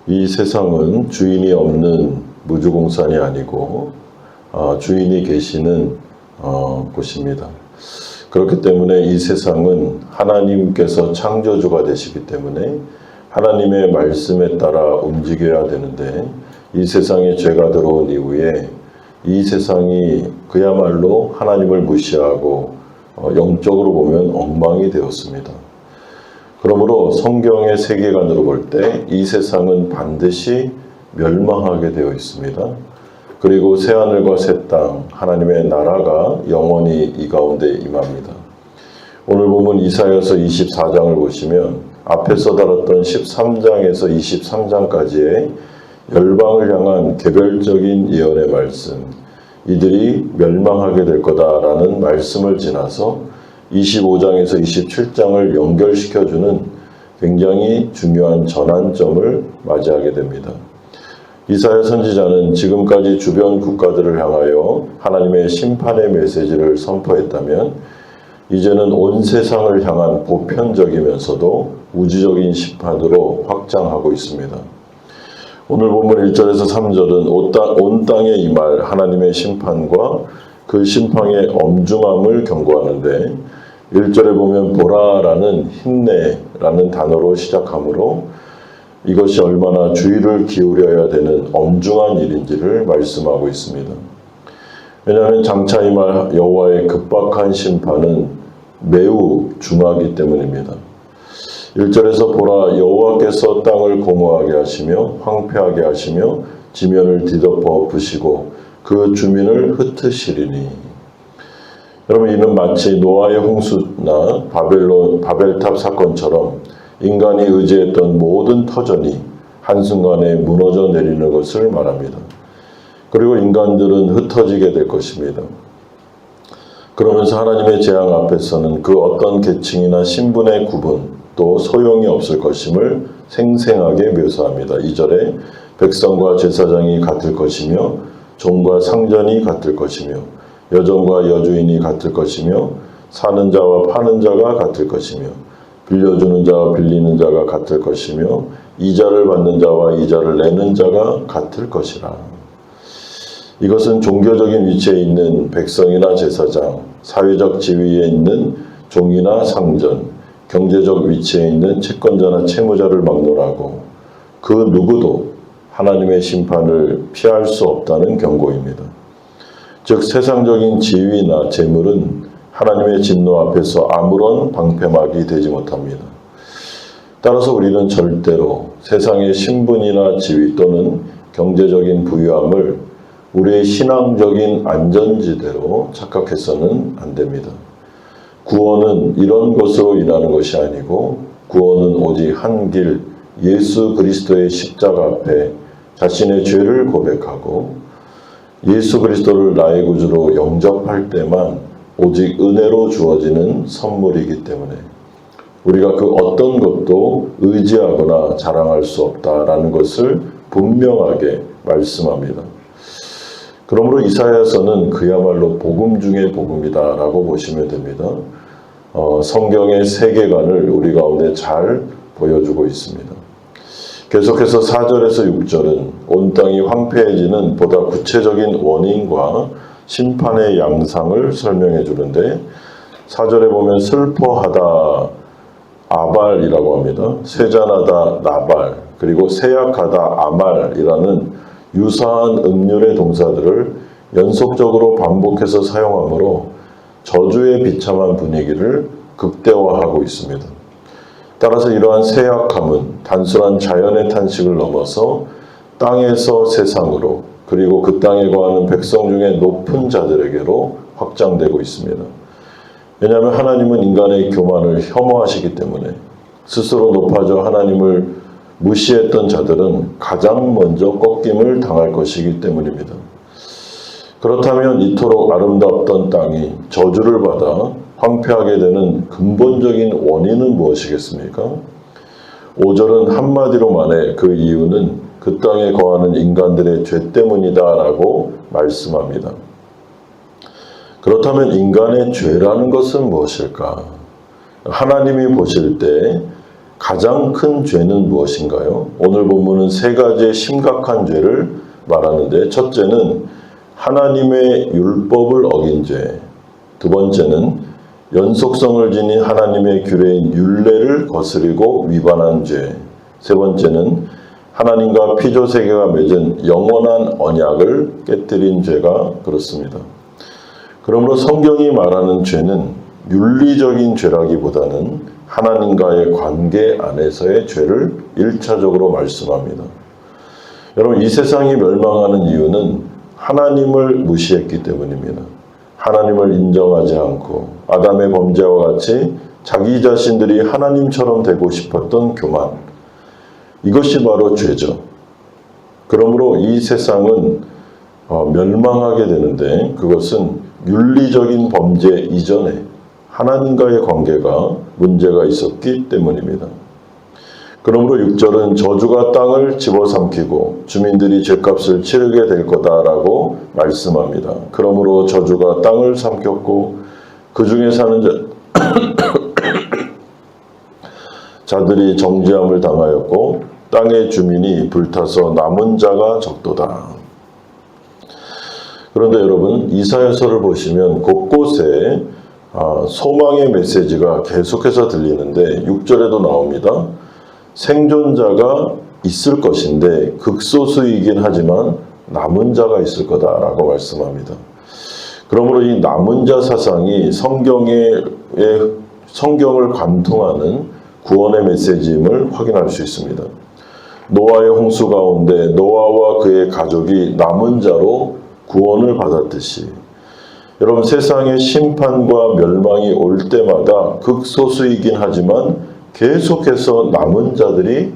이 세상은 주인이 없는 무주공산이 아니고 주인이 계시는 곳입니다. 그렇기 때문에 이 세상은 하나님께서 창조주가 되시기 때문에 하나님의 말씀에 따라 움직여야 되는데, 이 세상에 죄가 들어온 이후에 이 세상이 그야말로 하나님을 무시하고 영적으로 보면 엉망이 되었습니다. 그러므로 성경의 세계관으로 볼 때 이 세상은 반드시 멸망하게 되어 있습니다. 그리고 새하늘과 새 땅, 하나님의 나라가 영원히 이 가운데 임합니다. 오늘 보면 이사야서 24장을 보시면 앞에서 다뤘던 13장에서 23장까지의 열방을 향한 개별적인 예언의 말씀, 이들이 멸망하게 될 거다라는 말씀을 지나서 25장에서 27장을 연결시켜주는 굉장히 중요한 전환점을 맞이하게 됩니다. 이사야 선지자는 지금까지 주변 국가들을 향하여 하나님의 심판의 메시지를 선포했다면, 이제는 온 세상을 향한 보편적이면서도 우주적인 심판으로 확장하고 있습니다. 오늘 본문 1절에서 3절은 온 땅에 임할 하나님의 심판과 그 심판의 엄중함을 경고하는데, 1절에 보면 보라라는 힘내라는 단어로 시작하므로 이것이 얼마나 주의를 기울여야 되는 엄중한 일인지를 말씀하고 있습니다. 왜냐하면 장차 임할 여호와의 급박한 심판은 매우 중하기 때문입니다. 1절에서 보라, 여호와께서 땅을 공허하게 하시며 황폐하게 하시며 지면을 뒤덮어 부시고 그 주민을 흩으시리니. 여러분, 이는 마치 노아의 홍수나 바벨탑 사건처럼 인간이 의지했던 모든 터전이 한순간에 무너져 내리는 것을 말합니다. 그리고 인간들은 흩어지게 될 것입니다. 그러면서 하나님의 재앙 앞에서는 그 어떤 계층이나 신분의 구분 또 소용이 없을 것임을 생생하게 묘사합니다. 2절에 백성과 제사장이 같을 것이며 종과 상전이 같을 것이며 여종과 여주인이 같을 것이며 사는 자와 파는 자가 같을 것이며 빌려주는 자와 빌리는 자가 같을 것이며 이자를 받는 자와 이자를 내는 자가 같을 것이라. 이것은 종교적인 위치에 있는 백성이나 제사장, 사회적 지위에 있는 종이나 상전, 경제적 위치에 있는 채권자나 채무자를 막론하고 그 누구도 하나님의 심판을 피할 수 없다는 경고입니다. 즉 세상적인 지위나 재물은 하나님의 진노 앞에서 아무런 방패막이 되지 못합니다. 따라서 우리는 절대로 세상의 신분이나 지위 또는 경제적인 부유함을 우리의 신앙적인 안전지대로 착각해서는 안 됩니다. 구원은 이런 것으로 인하는 것이 아니고 구원은 오직 한 길, 예수 그리스도의 십자가 앞에 자신의 죄를 고백하고 예수 그리스도를 나의 구주로 영접할 때만 오직 은혜로 주어지는 선물이기 때문에 우리가 그 어떤 것도 의지하거나 자랑할 수 없다라는 것을 분명하게 말씀합니다. 그러므로 이사야서는 그야말로 복음 중의 복음이다라고 보시면 됩니다. 성경의 세계관을 우리 가운데 잘 보여주고 있습니다. 계속해서 4절에서 6절은 온 땅이 황폐해지는 보다 구체적인 원인과 심판의 양상을 설명해 주는데, 4절에 보면 슬퍼하다 아발이라고 합니다. 쇠잔하다 나발, 그리고 세약하다 아말이라는 유사한 음률의 동사들을 연속적으로 반복해서 사용하므로 저주의 비참한 분위기를 극대화하고 있습니다. 따라서 이러한 세약함은 단순한 자연의 탄식을 넘어서 땅에서 세상으로, 그리고 그 땅에 거하는 백성 중에 높은 자들에게로 확장되고 있습니다. 왜냐하면 하나님은 인간의 교만을 혐오하시기 때문에 스스로 높아져 하나님을 무시했던 자들은 가장 먼저 꺾임을 당할 것이기 때문입니다. 그렇다면 이토록 아름답던 땅이 저주를 받아 황폐하게 되는 근본적인 원인은 무엇이겠습니까? 5절은 한마디로 말해 그 이유는 그 땅에 거하는 인간들의 죄 때문이다라고 말씀합니다. 그렇다면 인간의 죄라는 것은 무엇일까? 하나님이 보실 때 가장 큰 죄는 무엇인가요? 오늘 본문은 세 가지의 심각한 죄를 말하는데, 첫째는 하나님의 율법을 어긴 죄, 두 번째는 연속성을 지닌 하나님의 규례인 율례를 거스리고 위반한 죄, 세 번째는 하나님과 피조세계가 맺은 영원한 언약을 깨뜨린 죄가 그렇습니다. 그러므로 성경이 말하는 죄는 윤리적인 죄라기보다는 하나님과의 관계 안에서의 죄를 1차적으로 말씀합니다. 여러분, 이 세상이 멸망하는 이유는 하나님을 무시했기 때문입니다. 하나님을 인정하지 않고 아담의 범죄와 같이 자기 자신들이 하나님처럼 되고 싶었던 교만, 이것이 바로 죄죠. 그러므로 이 세상은 멸망하게 되는데, 그것은 윤리적인 범죄 이전에 하나님과의 관계가 문제가 있었기 때문입니다. 그러므로 6절은 저주가 땅을 집어삼키고 주민들이 죄값을 치르게 될 거다라고 말씀합니다. 그러므로 저주가 땅을 삼켰고 그 중에 사는 자들이 정죄함을 당하였고 땅의 주민이 불타서 남은 자가 적도다. 그런데 여러분, 이사야서를 보시면 곳곳에 소망의 메시지가 계속해서 들리는데 6절에도 나옵니다. 생존자가 있을 것인데 극소수이긴 하지만 남은 자가 있을 거다라고 말씀합니다. 그러므로 이 남은 자 사상이 성경을 관통하는 구원의 메시지임을 확인할 수 있습니다. 노아의 홍수 가운데 노아와 그의 가족이 남은 자로 구원을 받았듯이, 여러분, 세상의 심판과 멸망이 올 때마다 극소수이긴 하지만 계속해서 남은 자들이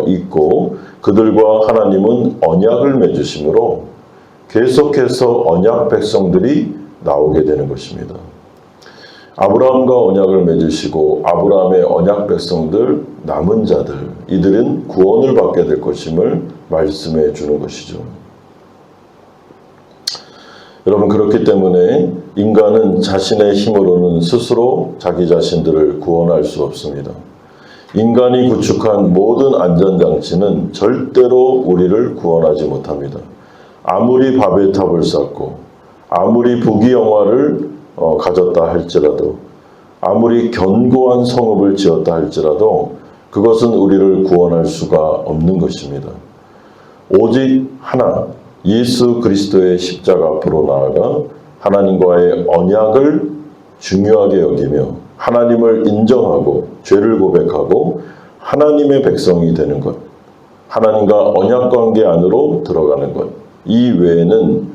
있고 그들과 하나님은 언약을 맺으심으로 계속해서 언약 백성들이 나오게 되는 것입니다. 아브라함과 언약을 맺으시고 아브라함의 언약 백성들, 남은 자들, 이들은 구원을 받게 될 것임을 말씀해 주는 것이죠. 여러분, 그렇기 때문에 인간은 자신의 힘으로는 스스로 자기 자신들을 구원할 수 없습니다. 인간이 구축한 모든 안전장치는 절대로 우리를 구원하지 못합니다. 아무리 바벨탑을 쌓고 아무리 부귀영화를 가졌다 할지라도, 아무리 견고한 성읍을 지었다 할지라도 그것은 우리를 구원할 수가 없는 것입니다. 오직 하나, 예수 그리스도의 십자가 앞으로 나아가 하나님과의 언약을 중요하게 여기며 하나님을 인정하고 죄를 고백하고 하나님의 백성이 되는 것, 하나님과 언약 관계 안으로 들어가는 것, 이 외에는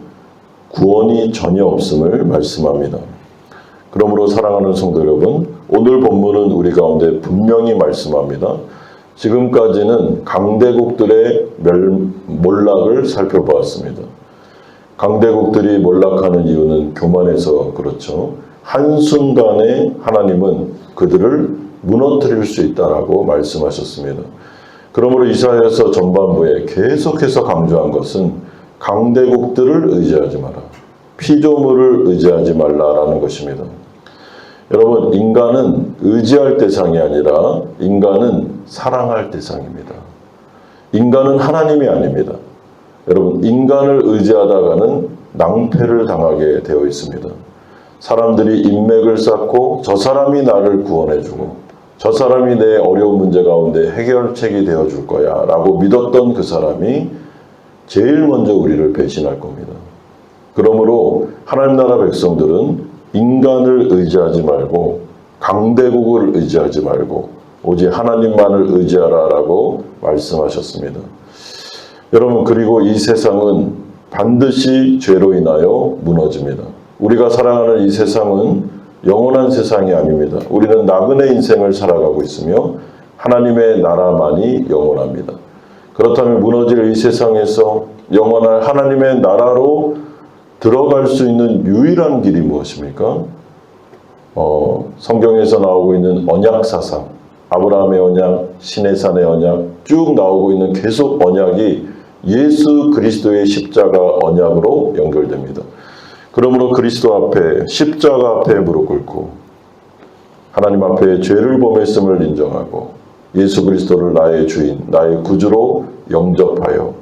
구원이 전혀 없음을 말씀합니다. 그러므로 사랑하는 성도 여러분, 오늘 본문은 우리 가운데 분명히 말씀합니다. 지금까지는 강대국들의 몰락을 살펴보았습니다. 강대국들이 몰락하는 이유는 교만해서 그렇죠. 한순간에 하나님은 그들을 무너뜨릴 수 있다라고 말씀하셨습니다. 그러므로 이사야서 전반부에 계속해서 강조한 것은 강대국들을 의지하지 마라, 피조물을 의지하지 말라라는 것입니다. 여러분, 인간은 의지할 대상이 아니라 인간은 사랑할 대상입니다. 인간은 하나님이 아닙니다. 여러분, 인간을 의지하다가는 낭패를 당하게 되어 있습니다. 사람들이 인맥을 쌓고 저 사람이 나를 구원해주고 저 사람이 내 어려운 문제 가운데 해결책이 되어줄 거야 라고 믿었던 그 사람이 제일 먼저 우리를 배신할 겁니다. 그러므로 하나님 나라 백성들은 인간을 의지하지 말고 강대국을 의지하지 말고 오직 하나님만을 의지하라라고 말씀하셨습니다. 여러분, 그리고 이 세상은 반드시 죄로 인하여 무너집니다. 우리가 살아가는 이 세상은 영원한 세상이 아닙니다. 우리는 나그네 인생을 살아가고 있으며 하나님의 나라만이 영원합니다. 그렇다면 무너질 이 세상에서 영원한 하나님의 나라로 들어갈 수 있는 유일한 길이 무엇입니까? 성경에서 나오고 있는 언약 사상, 아브라함의 언약, 시내산의 언약, 쭉 나오고 있는 계속 언약이 예수 그리스도의 십자가 언약으로 연결됩니다. 그러므로 그리스도 앞에, 십자가 앞에 무릎 꿇고 하나님 앞에 죄를 범했음을 인정하고 예수 그리스도를 나의 주인, 나의 구주로 영접하여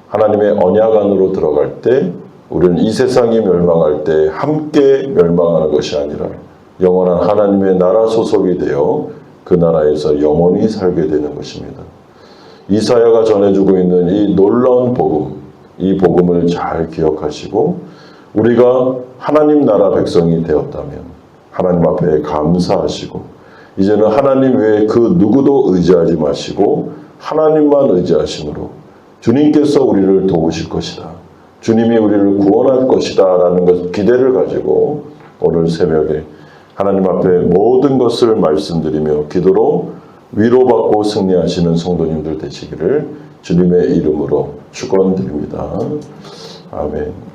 하나님의 언약 안으로 들어갈 때 우리는 이 세상이 멸망할 때 함께 멸망하는 것이 아니라 영원한 하나님의 나라 소속이 되어 그 나라에서 영원히 살게 되는 것입니다. 이사야가 전해주고 있는 이 놀라운 복음, 이 복음을 잘 기억하시고 우리가 하나님 나라 백성이 되었다면 하나님 앞에 감사하시고 이제는 하나님 외에 그 누구도 의지하지 마시고 하나님만 의지하심으로 주님께서 우리를 도우실 것이다. 주님이 우리를 구원할 것이다 라는 것 기대를 가지고 오늘 새벽에 하나님 앞에 모든 것을 말씀드리며 기도로 위로받고 승리하시는 성도님들 되시기를 주님의 이름으로 축원드립니다. 아멘.